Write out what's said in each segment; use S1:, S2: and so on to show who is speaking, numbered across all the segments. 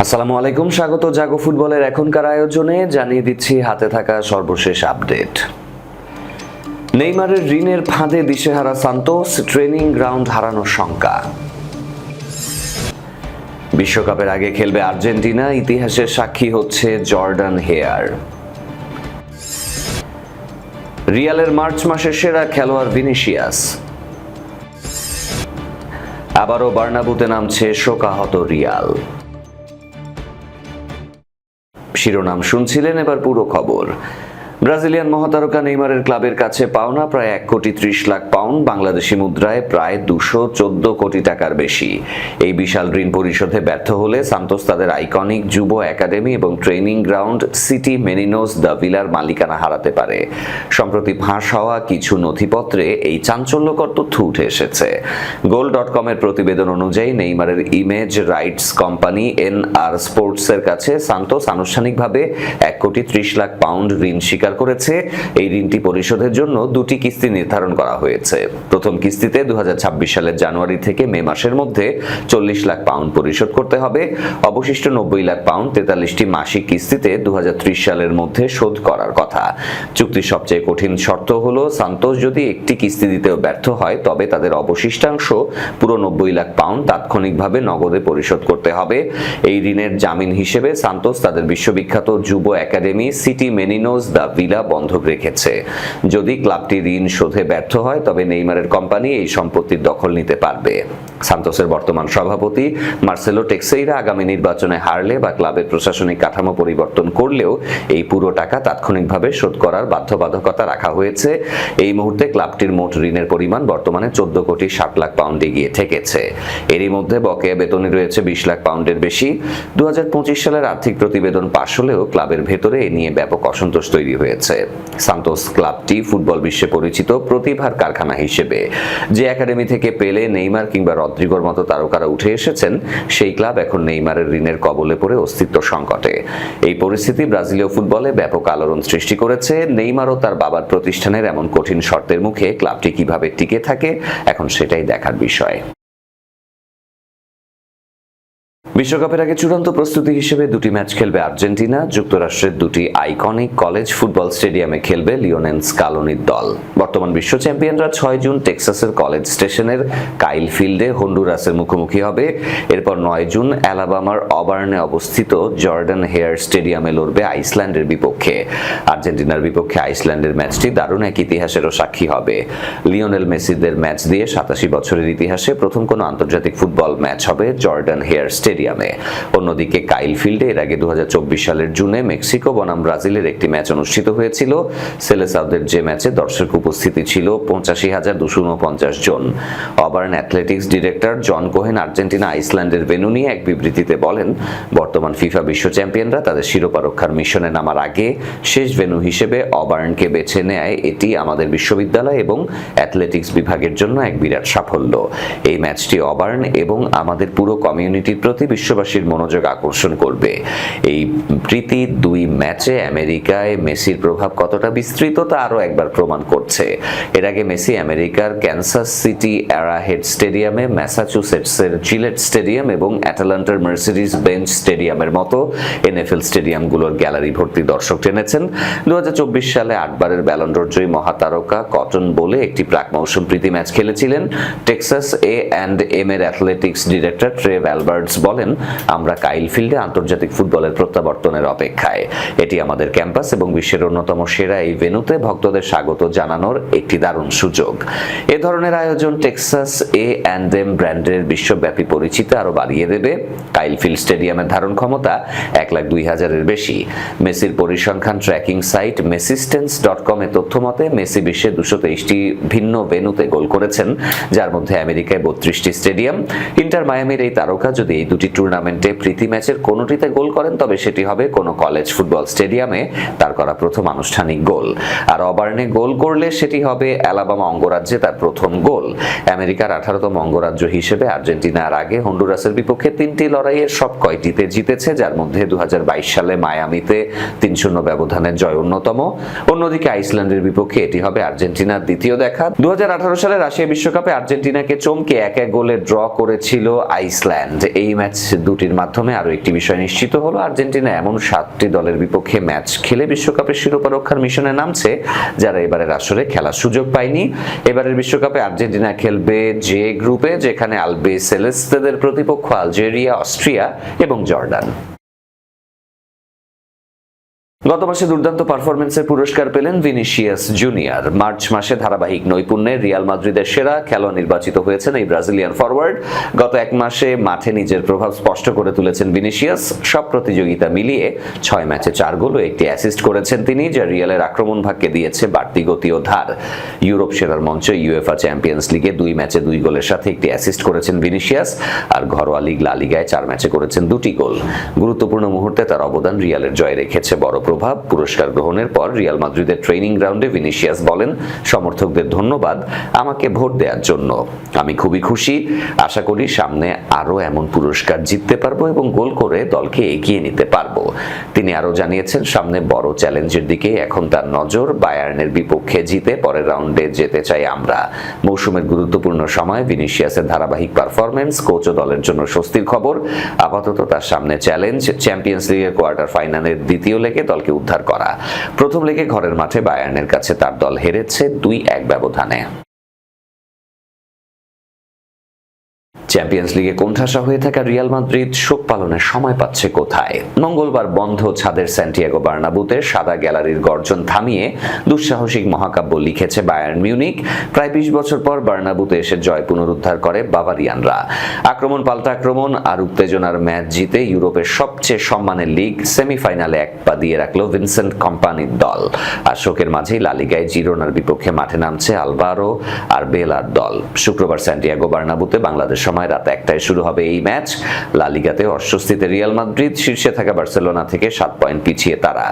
S1: আসসালামু আলাইকুম, স্বাগত জাগো ফুটবলের এখনকার আয়োজনে। জানিয়ে দিচ্ছি হাতে থাকা সর্বশেষ আপডেট। নেইমারের ঋণের ফাঁদে দিশেহারা সান্তোস, ট্রেনিং গ্রাউন্ড হারানোর শঙ্কা। বিশ্বকাপের আগে খেলবে আর্জেন্টিনা, ইতিহাসের সাক্ষী হচ্ছে জর্ডান হেয়ার। রিয়ালের মার্চ মাসের সেরা খেলোয়াড় ভিনিসিয়াস। আবারও বার্নাবুতে নামছে শোকাহত রিয়াল। শিরোনাম শুনছিলেন, এবার পুরো খবর। ব্রাজিলিয়ান মহাতারকা নেইমারের ক্লাবের কাছে পাওনা প্রায় 1,30,00,000 পাউন্ড, বাংলাদেশি মুদ্রায় প্রায় 214 কোটি টাকার বেশি। এই বিশাল ঋণ পরিশোধে ব্যর্থ হলে সান্তোস তাদের আইকনিক যুব একাডেমি এবং ট্রেনিং গ্রাউন্ড সিটি মেনিনোস দ্য ভিলার মালিকানা হারাতে পারে। সম্প্রতি ফাঁস হওয়া কিছু নথিপত্রে এই চাঞ্চল্যকর তথ্য উঠে এসেছে। গোল.com এর প্রতিবেদন অনুযায়ী নেইমারের ইমেজ রাইটস কোম্পানি এনআর স্পোর্টসের কাছে সান্তোস আনুষ্ঠানিকভাবে 1,30,00,000 পাউন্ড ঋণ স্বীকার করেছে। এই ঋণটি পরিশোধের জন্য দুটি কিস্তি নির্ধারণ করা হয়েছে। প্রথম কিস্তিতে 2026 সালের জানুয়ারি থেকে মে মাসের মধ্যে 40 লাখ পাউন্ড পরিশোধ করতে হবে। অবশিষ্ট 90 লাখ পাউন্ড 43টি মাসিক কিস্তিতে 2030 সালের মধ্যে শোধ করার কথা। চুক্তির সবচেয়ে কঠিন শর্ত হলো সান্তোস যদি একটি কিস্তি দিতেও ব্যর্থ হয় তবে তাদের অবশিষ্টাংশ পুরো 90 লাখ পাউন্ড তাৎক্ষণিকভাবে নগদে পরিশোধ করতে হবে। এই ঋণের জামিন হিসেবে সান্তোস তাদের বিশ্ববিখ্যাত যুব একাডেমি সিটি মেনিনোস দ্য ভিলা বন্ধক রেখেছে। যদি ক্লাবটি ঋণ শোধে ব্যর্থ হয় তবে নেইমারের কোম্পানি এই সম্পত্তির দখল নিতে পারবে। সান্তোসের বর্তমান সভাপতি মার্সেলো টেক্সেইরা আগামী নির্বাচনে হারলে বা ক্লাবের প্রশাসনিক কাঠামো পরিবর্তন করলেও এই পুরো টাকা তাৎক্ষণিকভাবে শোধ করার বাধ্যবাধকতা রাখা হয়েছে। এই মুহূর্তে ক্লাবটির মোট ঋণের পরিমাণ বর্তমানে 14,60,00,000 পাউন্ডে গিয়ে ঠেকেছে। এরই মধ্যে বকেয়া বেতনই রয়েছে 20 লাখ পাউন্ডের বেশি। 2025 সালের আর্থিক প্রতিবেদন পাশ হলেও ক্লাবের ভেতরে এ নিয়ে ব্যাপক অসন্তোষ তৈরি হয়েছে। সান্তোস ক্লাবটি ফুটবল বিশ্বে পরিচিত প্রতিভার কারখানা হিসেবে। যে একাডেমি থেকে পেলে, নেইমার কিংবা রদ্রিগোর মতো তারকারা উঠে এসেছেন, সেই ক্লাব এখন নেইমারের ঋণের কবলে পড়ে অস্তিত্ব সংকটে। এই পরিস্থিতি ব্রাজিলীয় ফুটবলে ব্যাপক আলোড়ন সৃষ্টি করেছে। নেইমার ও তার বাবার প্রতিষ্ঠানের এমন কঠিন শর্তের মুখে ক্লাবটি কিভাবে টিকে থাকে, এখন সেটাই দেখার বিষয়। বিশ্বকাপের আগে চূড়ান্ত প্রস্তুতি হিসেবে দুটি ম্যাচ খেলবে আর্জেন্টিনা। যুক্তরাষ্ট্রের দুটি আইকনিক কলেজ ফুটবল স্টেডিয়ামে খেলবে লিওনেল স্কালোনির দল। বর্তমান বিশ্ব চ্যাম্পিয়নরা 6 জুন টেক্সাসের কলেজ স্টেশনের কাইল ফিল্ডে হন্ডুরাসের মুখোমুখি হবে। এরপর 9 জুন অ্যালাবামার অবার্নে অবস্থিত জর্ডান হেয়ার স্টেডিয়ামে লড়বে আইসল্যান্ডের বিপক্ষে। আর্জেন্টিনার বিপক্ষে আইসল্যান্ডের ম্যাচটি দারুণ এক ইতিহাসেরও সাক্ষী হবে। লিওনেল মেসিদের ম্যাচ দিয়ে 87 বছরের ইতিহাসে প্রথম কোনো আন্তর্জাতিক ফুটবল ম্যাচ হবে জর্ডান হেয়ার স্টেডিয়ামে। অন্যদিকে কাইল ফিল্ডে এর আগে 2024 সালের জুনে মেক্সিকো বনাম ব্রাজিলের একটি ম্যাচ অনুষ্ঠিত হয়েছিল। সেলেসাওদের যে ম্যাচে দর্শক উপস্থিতি ছিল 85,249 জন। Auburn athletics director John Cohen Argentina আইসল্যান্ডের ভেন্যু নিয়ে এক বিবৃতিতে বলেন, বর্তমান ফিফা বিশ্ব চ্যাম্পিয়নরা তাদের শিরোপা রক্ষার মিশনে নামার আগে শেষ ভেন্যু হিসেবে অবার্নকে বেছে নেয় এটি আমাদের বিশ্ববিদ্যালয় এবং অ্যাথলেটিক্স বিভাগের জন্য এক বিরাট সাফল্য। এই ম্যাচটি অবার্ন এবং আমাদের পুরো কমিউনিটির প্রতি বিশ্ববাসীর মনোযোগ আকর্ষণ করবে। এই প্রীতি দুই ম্যাচে আমেরিকায় মেসির প্রভাব কতটা বিস্তৃত তা আরও একবার প্রমাণ করছে। এর আগে মেসি আমেরিকার ক্যানসাস সিটি অ্যারাহেড স্টেডিয়ামে, ম্যাসাচুসেটসের জিলেট স্টেডিয়াম এবং অ্যাটালান্টার মার্সিডিজ বেঞ্চ স্টেডিয়ামের মতো এনএফএল স্টেডিয়ামগুলোর গ্যালারি ভর্তি দর্শক টেনেছেন। 2024 সালে 8 বারের ব্যালন ড'র জয়ী মহাতারকা কটন বলে একটি প্রাক মৌসুম প্রীতি ম্যাচ খেলেছিলেন। টেক্সাস A&M এর অ্যাথলেটিক্স ডিরেক্টর ট্রেভ অ্যালবার্টস বলেন, আমরা কাইল ফিল্ডে আন্তর্জাতিক ফুটবলের প্রত্যাবর্তনের অপেক্ষায়। এটি আমাদের ক্যাম্পাস এবং বিশ্বের অন্যতম সেরা এই ভেন্যুতে ভক্তদের স্বাগত জানানোর একটি দারুণ সুযোগ। এ ধরনের আয়োজন টেক্সাস A&M ব্র্যান্ডের বিশ্বব্যাপী পরিচিতি আরও বাড়িয়ে দেবে। কাইল ফিল্ড স্টেডিয়ামের ধারণ ক্ষমতা 1,02,000-এর বেশি। মেসির পরিসংখ্যান ট্র্যাকিং সাইট মেসিস্টেন্স.com এর তথ্য মতে মেসি বিশ্বে 223টি ভিন্ন ভেন্যুতে গোল করেছেন, যার মধ্যে আমেরিকায় 32টি স্টেডিয়াম। ইন্টার মায়ামির এই তারকা যদি এই দুটি টুর্নামেন্টে প্রীতি ম্যাচের কোনোটিতে গোল করেন তবে সেটি হবে কোনো কলেজ ফুটবল স্টেডিয়ামে তার করা প্রথম আনুষ্ঠানিক গোল। আর অবার্নে গোল করলে সেটি হবে অ্যালাবামা অঙ্গরাজ্যে তার প্রথম গোল। আমেরিকার 18তম অঙ্গরাজ্য হিসেবে আর্জেন্টিনা আর আগে হন্ডুরাসের বিপক্ষে 3টি লড়াইয়ের সব কয়টিতে জিতেছে, যার মধ্যে 2022 সালে মায়ামিতে 3-0 ব্যবধানের জয় অন্যতম। অন্যদিকে আইসল্যান্ডের বিপক্ষে এটি হবে আর্জেন্টিনার দ্বিতীয় দেখা। 2018 সালে রাশিয়া বিশ্বকাপে আর্জেন্টিনাকে চমকে 1-1 গোলে ড্র করেছিল আইসল্যান্ড। এই ম্যাচ দুটির মাধ্যমে আরও একটি বিষয় নিশ্চিত হলো, আর্জেন্টিনা এমন 7টি দলের বিপক্ষে ম্যাচ খেলে বিশ্বকাপের শিরোপা রক্ষার মিশনে নামছে যারা এবারের আসরে খেলার সুযোগ পায়নি। এবারের বিশ্বকাপে আর্জেন্টিনা খেলবে জে গ্রুপে, যেখানে আলবে সেলেস্তেদের প্রতিপক্ষ আলজেরিয়া, অস্ট্রিয়া এবং জর্ডান। গত মাসে দুর্দান্ত পারফরমেন্সের পুরস্কার পেলেন ভিনিসিয়াস জুনিয়র। মার্চ মাসে ধারাবাহিক নৈপুণ্যে রিয়াল মাদ্রিদের সেরা খেলোয়াড় নির্বাচিত হয়েছেন এই ব্রাজিলিয়ান ফরওয়ার্ড। গত এক মাসে মাঠে নিজের প্রভাব স্পষ্ট করে তুলেছেন ভিনিসিয়াস। সব প্রতিযোগিতা মিলিয়ে 6 ম্যাচে 4 গোল ও একটি অ্যাসিস্ট করেছেন তিনি, যা রিয়ালের আক্রমণ ভাগকে দিয়েছে বাড়তি গতি ও ধার। ইউরোপ সেরার মঞ্চ ইউএফা চ্যাম্পিয়ন্স লিগে 2 ম্যাচে 2 গোলের সাথে একটি অ্যাসিস্ট করেছেন ভিনিসিয়াস, আর ঘরোয়া লিগ লা লিগায় 4 ম্যাচে করেছেন 2টি গোল। গুরুত্বপূর্ণ মুহূর্তে তার অবদান রিয়ালের জয়ে রেখেছে বড় প্রভাব। পুরস্কার গ্রহণের পর রিয়াল মাদ্রিদের ট্রেনিং গ্রাউন্ডে ভিনিসিয়াস বলেন, সমর্থকদের ধন্যবাদ আমাকে ভোট দেওয়ার জন্য। আমি খুবই খুশি, আশা করি সামনে আরো এমন পুরস্কার জিততে পারবো এবং গোল করে দলকে এগিয়ে নিতে পারবো। তিনি আরো জানিয়েছেন, সামনে বড় চ্যালেঞ্জের দিকে এখন তার নজর। বায়ার্নের বিপক্ষে জিতে পরের রাউন্ডে যেতে চাই আমরা। মৌসুমের গুরুত্বপূর্ণ সময় ভিনিসিয়াসের ধারাবাহিক পারফরমেন্স কোচ ও দলের জন্য স্বস্তির খবর। আপাতত তার সামনে চ্যালেঞ্জ চ্যাম্পিয়ন্স লিগের কোয়ার্টার ফাইনালের দ্বিতীয় লেগে দলকে উদ্ধার করা। প্রথম লেগে ঘরের মাঠে বায়ার্নের কাছে তার দল হেরেছে 2-1 ব্যবধানে। চ্যাম্পিয়ন্স লিগে কোণঠাসা হয়ে থাকা রিয়াল মাদ্রিদ শোক পালনের সময় পাচ্ছে কোথায়? মঙ্গলবার বন্ধ ছাদের স্যান্টিয়াগো বার্নাবুতে সাদা গ্যালারির গর্জন থামিয়ে দুঃসাহসিক মহাকাব্য লিখেছে বায়ার্ন মিউনিখ। প্রায় 20 বছর পর বার্নাবুতে এসে জয় পুনরুদ্ধার করে বাভারিয়ানরা। আক্রমণ পাল্টা আক্রমণ আর উত্তেজনার ম্যাচ জিতে ইউরোপের সবচেয়ে সম্মানের লিগ সেমিফাইনালে এক পা দিয়ে রাখলো ভিনসেন্ট কম্পানির দল। আর শোকের মাঝেই লা লিগায় জিরোনার বিপক্ষে মাঠে নামছে আলভারো আর বেলার দল। শুক্রবার স্যান্টিয়াগো বার্নাবুতে বাংলাদেশ সময় রাত 1টায় শুরু হবে এই ম্যাচ। লা লিগাতে অস্বস্তিতে রিয়াল মাদ্রিদ, শীর্ষে থাকা বার্সেলোনা থেকে 7 পয়েন্ট পিছিয়ে তারা।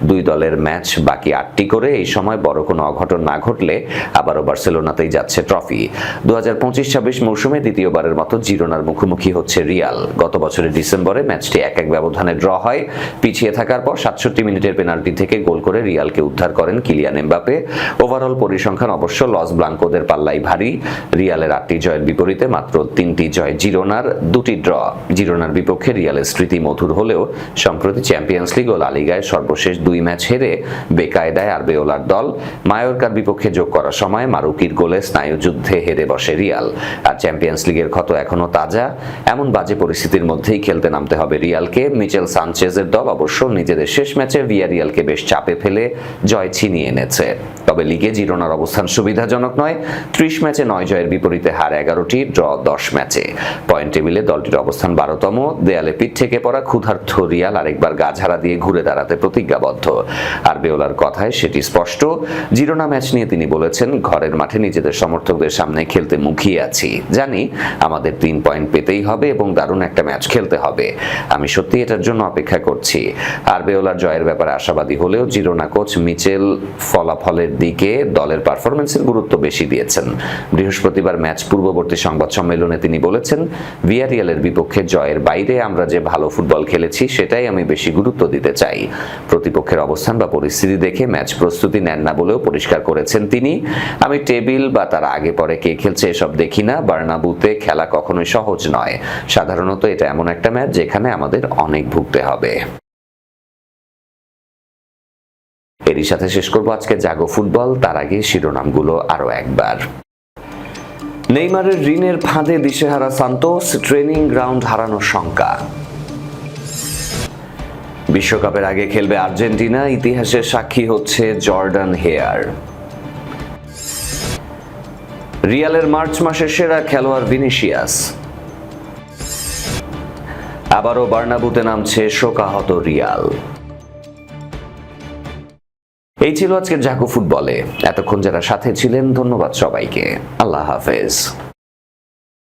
S1: 2 দলের ম্যাচ বাকি 8টি করে। এই সময় বড় কোনো অঘটন না ঘটলে আবারও বার্সেলোনাতেই যাচ্ছে ট্রফি। 2025-26 মৌসুমে দ্বিতীয়বারের মতো জিরোনার মুখোমুখি হচ্ছে রিয়াল। গত বছরের ডিসেম্বরে ম্যাচটি 1-1 ব্যবধানে ড্র হয়। পিছিয়ে থাকার পর 67 মিনিটের পেনাল্টি থেকে গোল করে রিয়ালকে উদ্ধার করেন কিলিয়ান এমবাপে। ওভারঅল পরিসংখ্যান অবশ্য লস ব্লাঙ্কোদের পাল্লাই ভারী। রিয়ালের 8টি জয়ের বিপরীতে মাত্র 3টি জয় জিরোনার, 2টি ড্র। জিরোনার বিপক্ষে রিয়ালের স্মৃতি মধুর হলেও সম্প্রতি চ্যাম্পিয়ন্স লিগ ও লা লিগায় সর্বশেষ 2 ম্যাচ হেরে বেকায়দায় আরবেওলার দল। মায়োরকার বিপক্ষে যোগ করার সময় মারুকির গোলে স্নায়ুযুদ্ধে হেরে বসে রিয়াল। আর চ্যাম্পিয়ন্স লিগের ক্ষত এখনো তাজা। এমন বাজে পরিস্থিতির মধ্যেই খেলতে নামতে হবে রিয়ালকে। মিচেল সানচেজের দল অবশ্য নিজেদের শেষ ম্যাচে ভিয়ারিয়ালকে বেশ চাপে ফেলে জয় ছিনিয়ে এনেছে। তবে লিগে জিরোনার অবস্থান সুবিধাজনক নয়। 30 ম্যাচে 9 জয়ের বিপরীতে হার 11টি, ড্র 10 ম্যাচে। পয়েন্ট টেবিলে দলটির অবস্থান 12তম। দেয়ালে পিঠ থেকে পড়া ক্ষুধার্ত রিয়াল আরেকবার গা ঝাড়া দিয়ে ঘুরে দাঁড়াতে প্রতিজ্ঞাবদ্ধ। আরবেওলার কথায় সেটি স্পষ্ট। জিরোনা ম্যাচ নিয়ে তিনি বলেছেন, ঘরের মাঠে নিজেদের সমর্থকদের সামনে খেলতে মুখিয়ে আছি। জানি আমাদের 3 পয়েন্ট পেতেই হবে এবং দারুণ একটা ম্যাচ খেলতে হবে। আমি সত্যি এটার জন্য অপেক্ষা করছি। আরবেওলার জয়ের ব্যাপারে আশাবাদী হলেও জিরোনা কোচ মিচেল ফলাফলের দিকে দলের পারফরমেন্সের গুরুত্ব বেশি দিয়েছেন। বৃহস্পতিবার ম্যাচ পূর্ববর্তী সংবাদ সম্মেলনে তিনি বলেছেন, ভিয়ারিয়ালের বিপক্ষে জয়ের বাইরে আমরা যে ভালো ফুটবল খেলেছি সেটাই আমি বেশি গুরুত্ব দিতে চাই। প্রতিপক্ষের অবস্থান বা পরিস্থিতি দেখে ম্যাচ প্রস্তুতি নেন না বলেও পরিষ্কার করেছেন তিনি। আমি টেবিল বা তার আগে পরে কে খেলছে এসব দেখি না। বার্নাবুতে খেলা কখনোই সহজ নয়। সাধারণত এটা এমন একটা ম্যাচ যেখানে আমাদের অনেক ভুগতে হবে। এরই সাথে শেষ করবো আজকে জাগো ফুটবল। তার আগে শিরোনামগুলো আরো একবার। নেইমারের ঋণের ফাঁদে দিশেহারা সান্তোস, ট্রেনিং গ্রাউন্ড হারানোর শঙ্কা। বিশ্বকাপের আগে খেলবে আর্জেন্টিনা, ইতিহাসের সাক্ষী হচ্ছে জর্ডান হেয়ার। রিয়ালের মার্চ মাসের সেরা খেলোয়াড় ভিনিসিয়াস। আবারও বার্নাবুতে নামছে শোকাহত রিয়াল। এই ছিল আজকের জাগো ফুটবলে। এতক্ষণ যারা সাথে ছিলেন ধন্যবাদ সবাইকে। আল্লাহ হাফেজ।